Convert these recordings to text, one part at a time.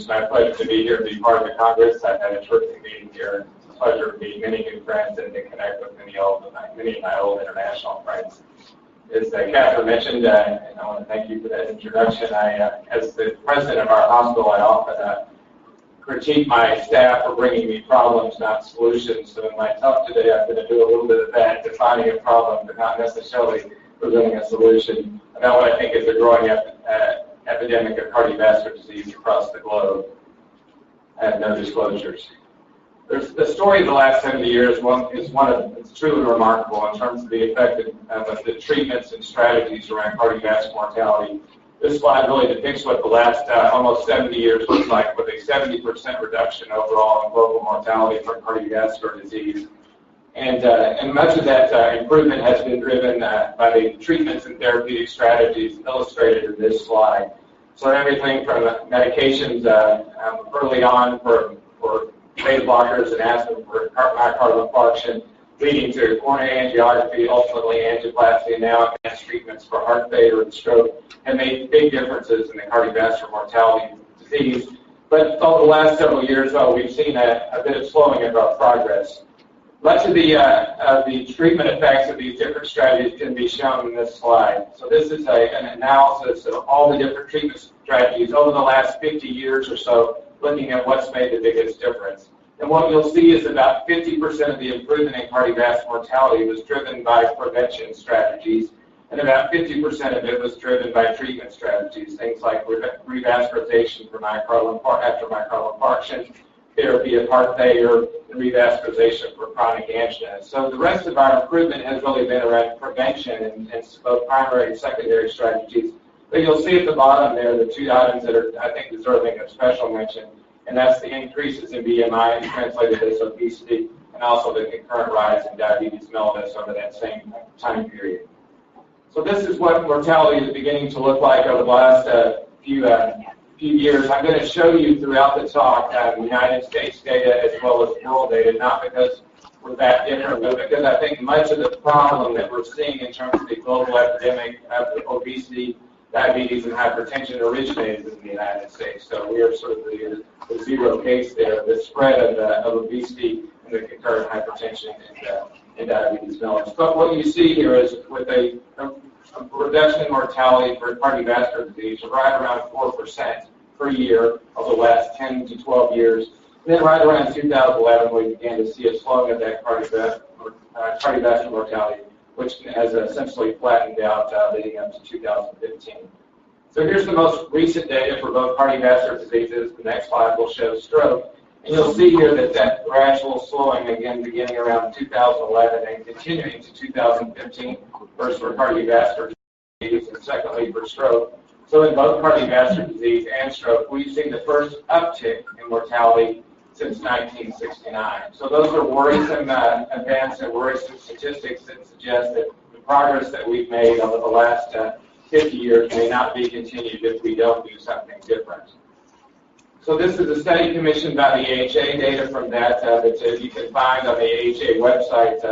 It's my pleasure to be here to be part of the Congress. I've had a terrific meeting here. It's a pleasure to meet many new friends and to connect with many of my old international friends. As Catherine mentioned, and I want to thank you for that introduction, as the president of our hospital, I often critique my staff for bringing me problems, not solutions. So in my talk today, I'm going to do a little bit of that, defining a problem, but not necessarily presenting a solution about what I think is a growing epidemic of cardiovascular disease across the globe. I have no disclosures. The story of the last 70 years it's truly remarkable in terms of the effect of the treatments and strategies around cardiovascular mortality. This slide really depicts what the last almost 70 years looks like, with a 70% reduction overall in global mortality from cardiovascular disease. And much of that improvement has been driven by the treatments and therapeutic strategies illustrated in this slide. So everything from medications early on for beta blockers and aspirin for myocardial infarction, leading to coronary angiography, ultimately angioplasty, and now advanced treatments for heart failure and stroke have made big differences in the cardiovascular mortality disease. But over the last several years, we've seen a bit of slowing of our progress. Much of the treatment effects of these different strategies can be shown in this slide. So this is an analysis of all the different treatment strategies over the last 50 years or so, looking at what's made the biggest difference. And what you'll see is about 50% of the improvement in cardiovascular mortality was driven by prevention strategies, and about 50% of it was driven by treatment strategies, things like revascularization for after myocardial infarction, therapy of heart failure, and revascularization for chronic angina. So the rest of our improvement has really been around prevention and both primary and secondary strategies. But you'll see at the bottom there the two items that are, I think, deserving of special mention, and that's the increases in BMI, translated as obesity, and also the concurrent rise in diabetes mellitus over that same time period. So this is what mortality is beginning to look like over the last few years. I'm going to show you throughout the talk United States data as well as world data, not because we're that different, but because I think much of the problem that we're seeing in terms of the global epidemic of obesity, diabetes, and hypertension originated in the United States. So we are sort of the zero case there, the spread of obesity and the concurrent hypertension and diabetes mellitus. But what you see here is with a reduction in mortality for cardiovascular disease of right around 4% per year over the last 10 to 12 years. And then right around 2011, we began to see a slowing of that cardiovascular mortality, which has essentially flattened out leading up to 2015. So here's the most recent data for both cardiovascular diseases. The next slide will show stroke. And you'll see here that gradual slowing, again, beginning around 2011 and continuing to 2015, first for cardiovascular disease and secondly for stroke. So in both cardiovascular disease and stroke, we've seen the first uptick in mortality since 1969. So those are worrisome events and worrisome statistics that suggest that the progress that we've made over the last 50 years may not be continued if we don't do something different. So this is a study commissioned by the AHA, data from that you can find on the AHA website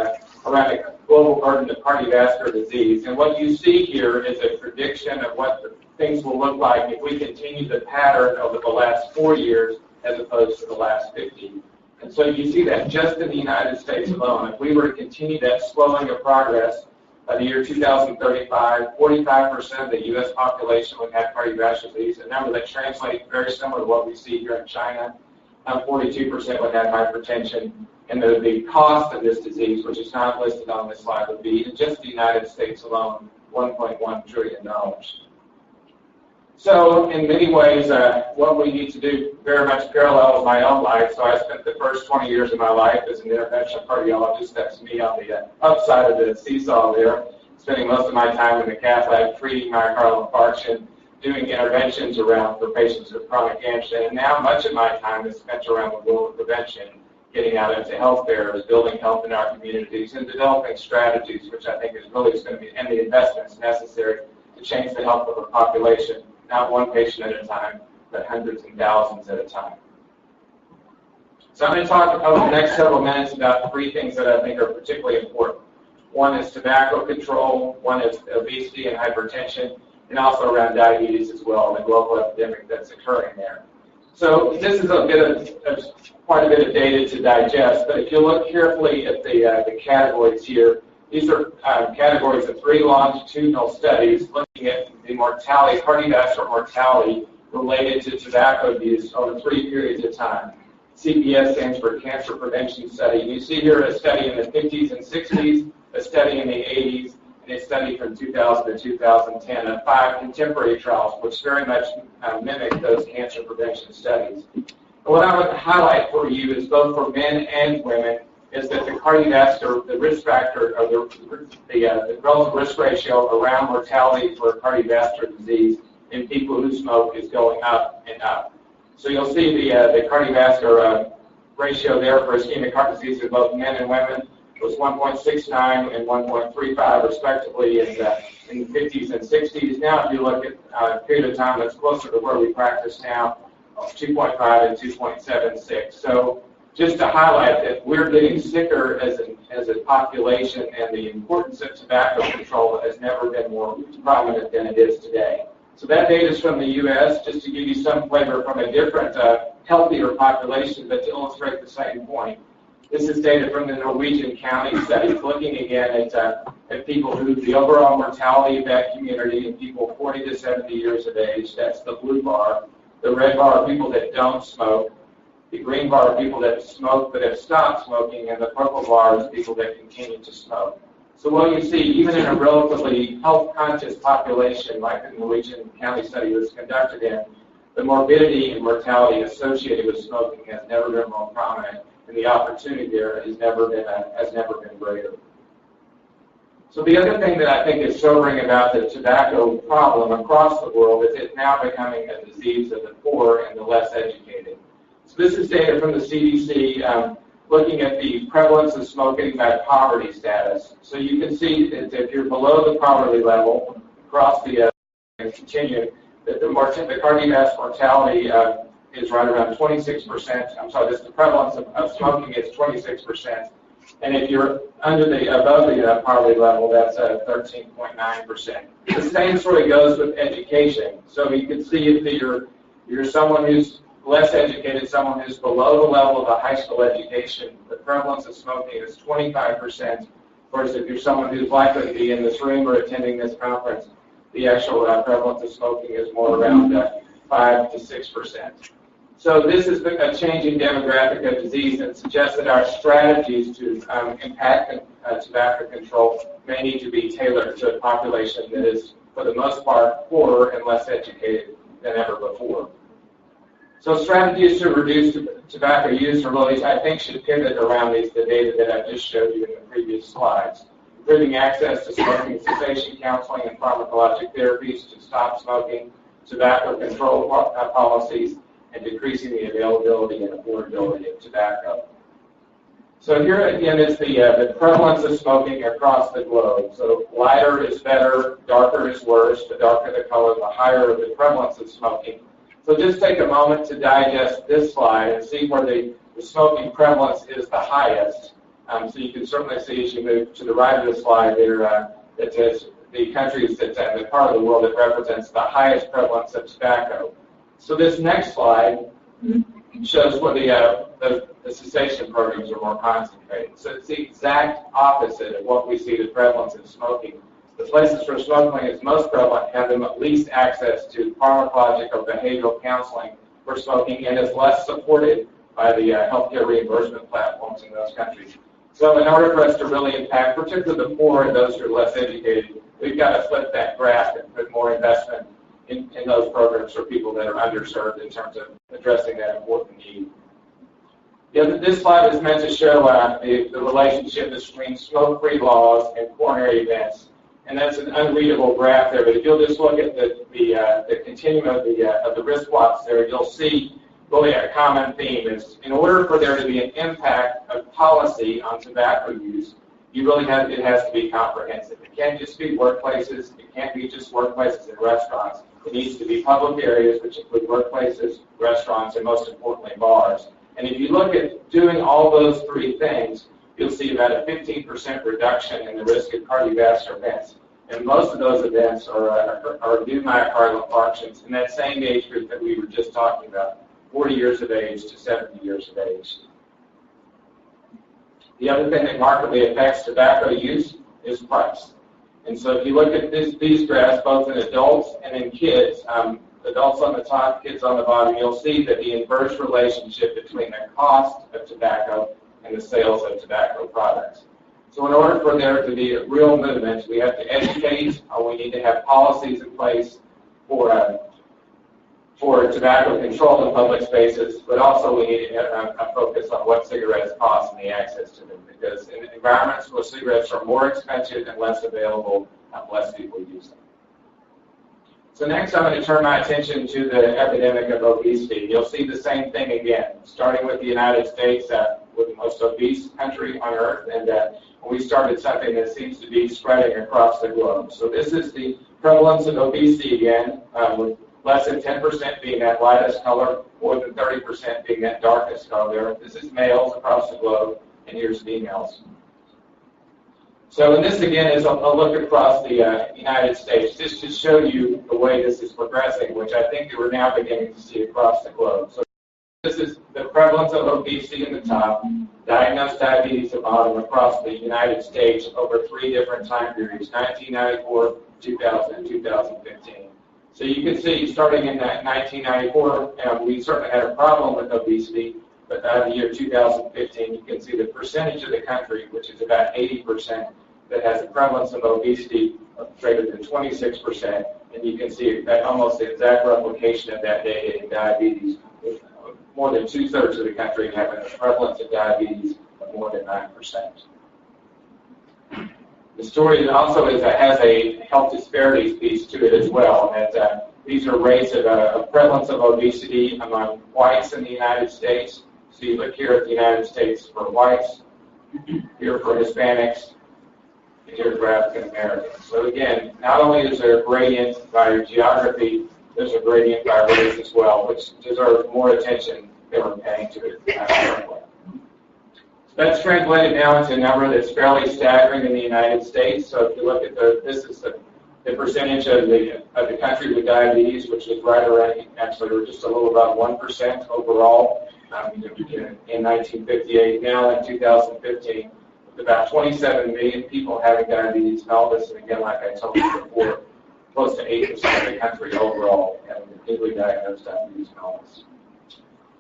around the global burden of cardiovascular disease. And what you see here is a prediction of what things will look like if we continue the pattern over the last 4 years as opposed to the last 50. And so you see that just in the United States alone, if we were to continue that slowing of progress, by the year 2035, 45% of the U.S. population would have cardiovascular disease, a number that translates very similar to what we see here in China. 42% would have hypertension, and the cost of this disease, which is not listed on this slide, would be, in just the United States alone, $1.1 trillion. So in many ways, what we need to do very much parallels my own life. So I spent the first 20 years of my life as an interventional cardiologist. That's me on the upside of the seesaw there, spending most of my time in the cath lab treating myocardial infarction, doing interventions around for patients with chronic angina. And now much of my time is spent around the world of prevention, getting out into health fairs, building health in our communities, and developing strategies, which I think is really going to be, and the investments necessary to change the health of a population. Not one patient at a time, but hundreds and thousands at a time. So I'm going to talk over the next several minutes about 3 things that I think are particularly important. One is tobacco control, one is obesity and hypertension, and also around diabetes as well, and the global epidemic that's occurring there. So this is quite a bit of data to digest, but if you look carefully at the categories here, these are categories of 3 longitudinal studies looking at the mortality, cardiovascular mortality related to tobacco use over 3 periods of time. CPS stands for Cancer Prevention Study. You see here a study in the 50s and 60s, a study in the 80s, and a study from 2000 to 2010 of 5 contemporary trials, which very much mimic those cancer prevention studies. And what I would highlight for you is both for men and women is that the cardiovascular, the risk factor, or the relative risk ratio around mortality for cardiovascular disease in people who smoke is going up and up. So you'll see the cardiovascular ratio there for ischemic heart disease in both men and women was 1.69 and 1.35 respectively in the 50s and 60s. Now, if you look at a period of time that's closer to where we practice now, 2.5 and 2.76. So just to highlight that we're getting sicker as a population, and the importance of tobacco control has never been more prominent than it is today. So that data is from the U.S., just to give you some flavor from a different, healthier population, but to illustrate the same point. This is data from the Norwegian county studies, looking again at people who, the overall mortality of that community in people 40 to 70 years of age. That's the blue bar. The red bar are people that don't smoke. The green bar are people that smoke but have stopped smoking, and the purple bar is people that continue to smoke. So what you see, even in a relatively health-conscious population like the Norwegian county study was conducted in, the morbidity and mortality associated with smoking has never been more prominent, and the opportunity there has never been greater. So the other thing that I think is sobering about the tobacco problem across the world is it's now becoming a disease of the poor and the less educated. So this is data from the CDC looking at the prevalence of smoking by poverty status. So you can see that if you're below the poverty level across the continuum, that the cardiovascular mortality is right around 26%. I'm sorry, the prevalence of smoking is 26%. And if you're above the poverty level, that's 13.9%. The same sort of goes with education. So you can see if you're someone who's less educated, someone who's below the level of a high school education, the prevalence of smoking is 25%. Whereas if you're someone who's likely to be in this room or attending this conference, the actual prevalence of smoking is more around 5 to 6%. So this is a changing demographic of disease that suggests that our strategies to impact tobacco control may need to be tailored to a population that is, for the most part, poorer and less educated than ever before. So strategies to reduce tobacco use or release, I think, should pivot around the data that I just showed you in the previous slides. Improving access to smoking cessation counseling and pharmacologic therapies to stop smoking, tobacco control policies, and decreasing the availability and affordability of tobacco. So here again is the prevalence of smoking across the globe. So lighter is better, darker is worse. The darker the color, the higher the prevalence of smoking. So just take a moment to digest this slide and see where the smoking prevalence is the highest. So you can certainly see as you move to the right of the slide there that says the countries that the part of the world that represents the highest prevalence of tobacco. So this next slide shows where the cessation programs are more concentrated. So it's the exact opposite of what we see the prevalence of smoking. The places where smoking is most prevalent have the least access to pharmacologic or behavioral counseling for smoking and is less supported by the healthcare reimbursement platforms in those countries. So in order for us to really impact, particularly the poor and those who are less educated, we've got to flip that graph and put more investment in those programs for people that are underserved in terms of addressing that important need. This slide is meant to show the relationship between smoke-free laws and coronary events. And that's an unreadable graph there, but if you'll just look at the continuum of the risk plots there, you'll see really a common theme is in order for there to be an impact of policy on tobacco use, it has to be comprehensive. It can't just be workplaces. It can't be just workplaces and restaurants. It needs to be public areas, which include workplaces, restaurants, and most importantly, bars. And if you look at doing all those three things, you'll see about a 15% reduction in the risk of cardiovascular events. And most of those events are new myocardial infarctions in that same age group that we were just talking about. 40 years of age to 70 years of age. The other thing that markedly affects tobacco use is price. And so if you look at these graphs, both in adults and in kids, adults on the top, kids on the bottom, you'll see that the inverse relationship between the cost of tobacco and the sales of tobacco products. So in order for there to be a real movement, we have to educate, or we need to have policies in place for tobacco control in public spaces, but also we need to have a focus on what cigarettes cost and the access to them, because in environments where cigarettes are more expensive and less available, less people use them. So next I'm going to turn my attention to the epidemic of obesity. You'll see the same thing again, starting with the United States, with the most obese country on earth, and we started something that seems to be spreading across the globe. So this is the prevalence of obesity again, with less than 10% being that lightest color, more than 30% being that darkest color. This is males across the globe, and here's females. So and this again is a look across the United States, just to show you the way this is progressing, which I think that we're now beginning to see across the globe. So this is the prevalence of obesity in the top, diagnosed diabetes at the bottom across the United States over 3 different time periods, 1994, 2000, and 2015. So you can see, starting in 1994, we certainly had a problem with obesity, but by the year 2015, you can see the percentage of the country, which is about 80%, that has a prevalence of obesity of greater than 26%, and you can see that almost the exact replication of that data in diabetes, with more than 2/3 of the country having a prevalence of diabetes of more than 9%. The story also has a health disparities piece to it as well, and that these are rates of prevalence of obesity among whites in the United States. So you look here at the United States for whites, here for Hispanics, and here for African Americans. So again, not only is there a gradient by geography, there's a gradient by race as well, which deserves more attention than we're paying to it currently. That's translated now into a number that's fairly staggering in the United States. So if you look at this is the percentage of the country with diabetes, which is right around, actually we're just a little about 1% overall in 1958. Now in 2015, with about 27 million people having diabetes mellitus, and again, like I told you before, close to 8% of the country overall having newly diagnosed diabetes mellitus.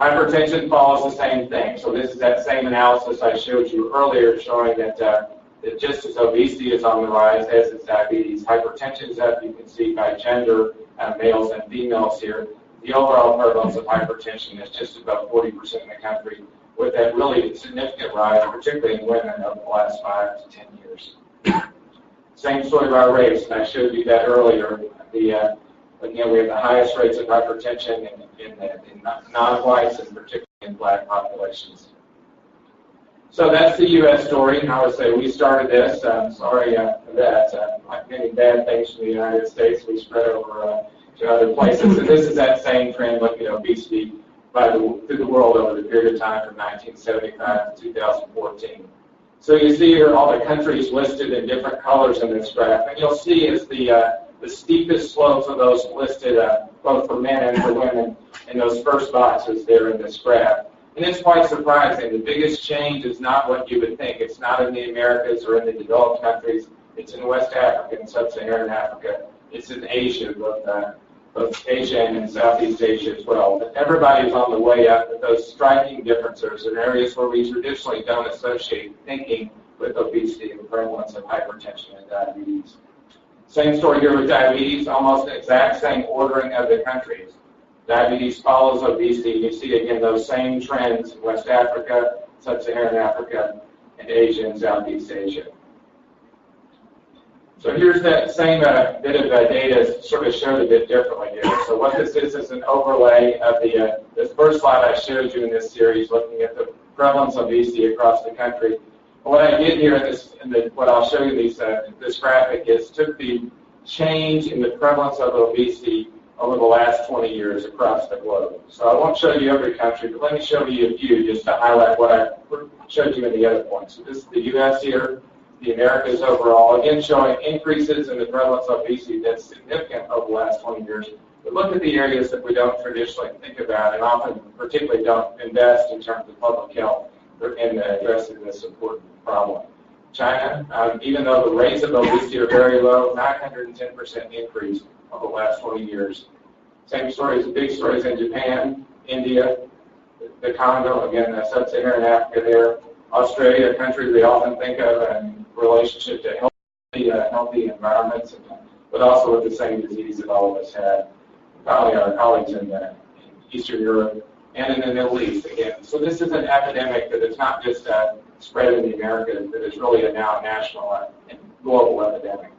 Hypertension follows the same thing. So this is that same analysis I showed you earlier, showing that just as obesity is on the rise, as is diabetes, hypertension is up. You can see by gender, males and females here. The overall prevalence of hypertension is just about 40% in the country, with that really significant rise, particularly in women, over the last 5 to 10 years. Same story by race, and I showed you that earlier. Again, we have the highest rates of hypertension in non-whites, and particularly in black populations. So that's the U.S. story, and I would say we started this. Sorry for that. Like many bad things from the United States, we spread over to other places. And this is that same trend looking at obesity through the world over the period of time from 1975 to 2014. So you see here all the countries listed in different colors in this graph, and you'll see is the steepest slopes of those listed both for men and for women in those first boxes there in this graph. And it's quite surprising. The biggest change is not what you would think. It's not in the Americas or in the developed countries. It's in West Africa and Sub-Saharan Africa. It's in Asia, both Asia and in Southeast Asia as well. But everybody's on the way up with those striking differences in areas where we traditionally don't associate thinking with obesity and the prevalence of hypertension and diabetes. Same story here with diabetes, almost the exact same ordering of the countries. Diabetes follows obesity. You see again those same trends in West Africa, Sub-Saharan Africa, and Asia and Southeast Asia. So here's that same bit of data sort of showed a bit differently here. So what this is an overlay of this first slide I showed you in this series, looking at the prevalence of obesity across the country. What I did here what I'll show you this graphic is took the change in the prevalence of obesity over the last 20 years across the globe. So I won't show you every country, but let me show you a few just to highlight what I showed you in the other points. So this is the U.S. here, the Americas overall, again showing increases in the prevalence of obesity that's significant over the last 20 years, But look at the areas that we don't traditionally think about and often particularly don't invest in terms of public health in addressing this important problem. China, even though the rates of obesity are very low, 910% increase over the last 20 years. Same stories, big stories in Japan, India, the Congo, again, sub-Saharan Africa there, Australia, a country we often think of in relationship to healthy environments, but also with the same disease that all of us had. Probably our colleagues in Eastern Europe and in the Middle East, again. So this is an epidemic that is not just spread in the Americas, but is really a now national and global epidemic.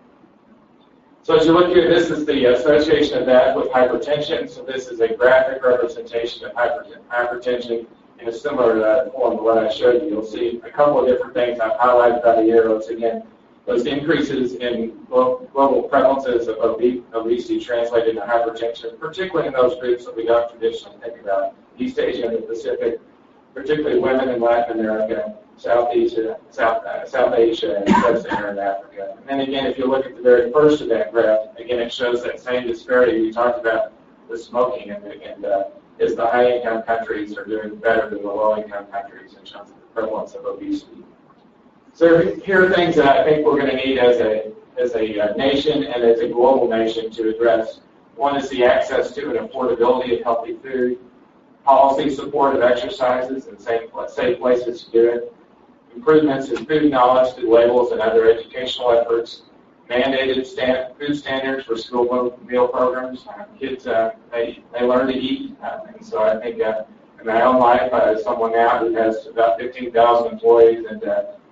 So as you look here, this is the association of that with hypertension. So this is a graphic representation of hypertension in a similar form to what I showed you. You'll see a couple of different things I've highlighted by the arrows. Again, those increases in global prevalences of obesity translated into hypertension, particularly in those groups that we don't traditionally think about. East Asia and the Pacific, particularly women in Latin America, South Asia, and Sub-Saharan Africa. And then again, if you look at the very first of that graph, again, it shows that same disparity we talked about with smoking, and is the high-income countries are doing better than the low-income countries in terms of the prevalence of obesity. So here are things that I think we're going to need as a nation and as a global nation to address. One is the access to and affordability of healthy food, policy support of exercises and safe places to do it, improvements in food knowledge through labels and other educational efforts, mandated food standards for school meal programs. Kids, they learn to eat, and so I think in my own life, as someone now who has about 15,000 employees and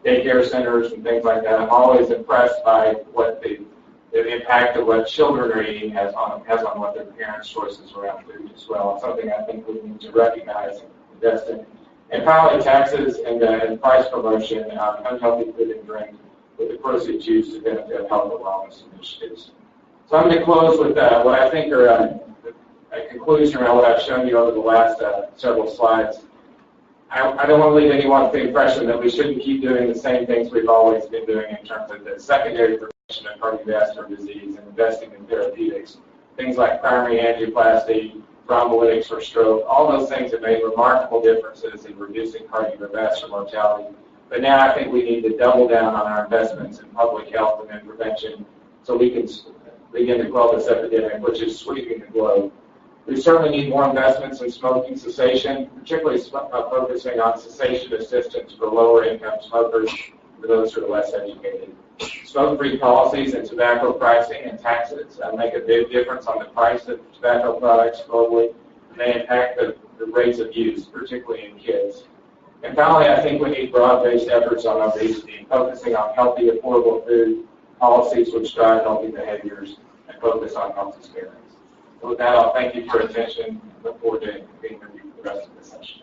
daycare centers and things like that, I'm always impressed by what the impact of what children are eating has on what their parents' choices around food as well. It's something I think we need to recognize and invest in. And finally, taxes and price promotion on unhealthy food and drink with the proceeds used to benefit health and wellness initiatives. So I'm going to close with what I think are a conclusion around what I've shown you over the last several slides. I don't want to leave anyone with the impression that we shouldn't keep doing the same things we've always been doing in terms of the secondary prevention of cardiovascular disease and investing in therapeutics. Things like primary angioplasty, thrombolytics for stroke, all those things have made remarkable differences in reducing cardiovascular mortality. But now I think we need to double down on our investments in public health and in prevention so we can begin to quell this epidemic, which is sweeping the globe. We certainly need more investments in smoking cessation, particularly focusing on cessation assistance for lower-income smokers, for those who are less educated. Smoke-free policies and tobacco pricing and taxes make a big difference on the price of tobacco products globally, and they impact the rates of use, particularly in kids. And finally, I think we need broad-based efforts on obesity, focusing on healthy, affordable food, policies which drive healthy behaviors, and focus on health disparities. So with that, I'll thank you for your attention and look forward to being with you for the rest of the session.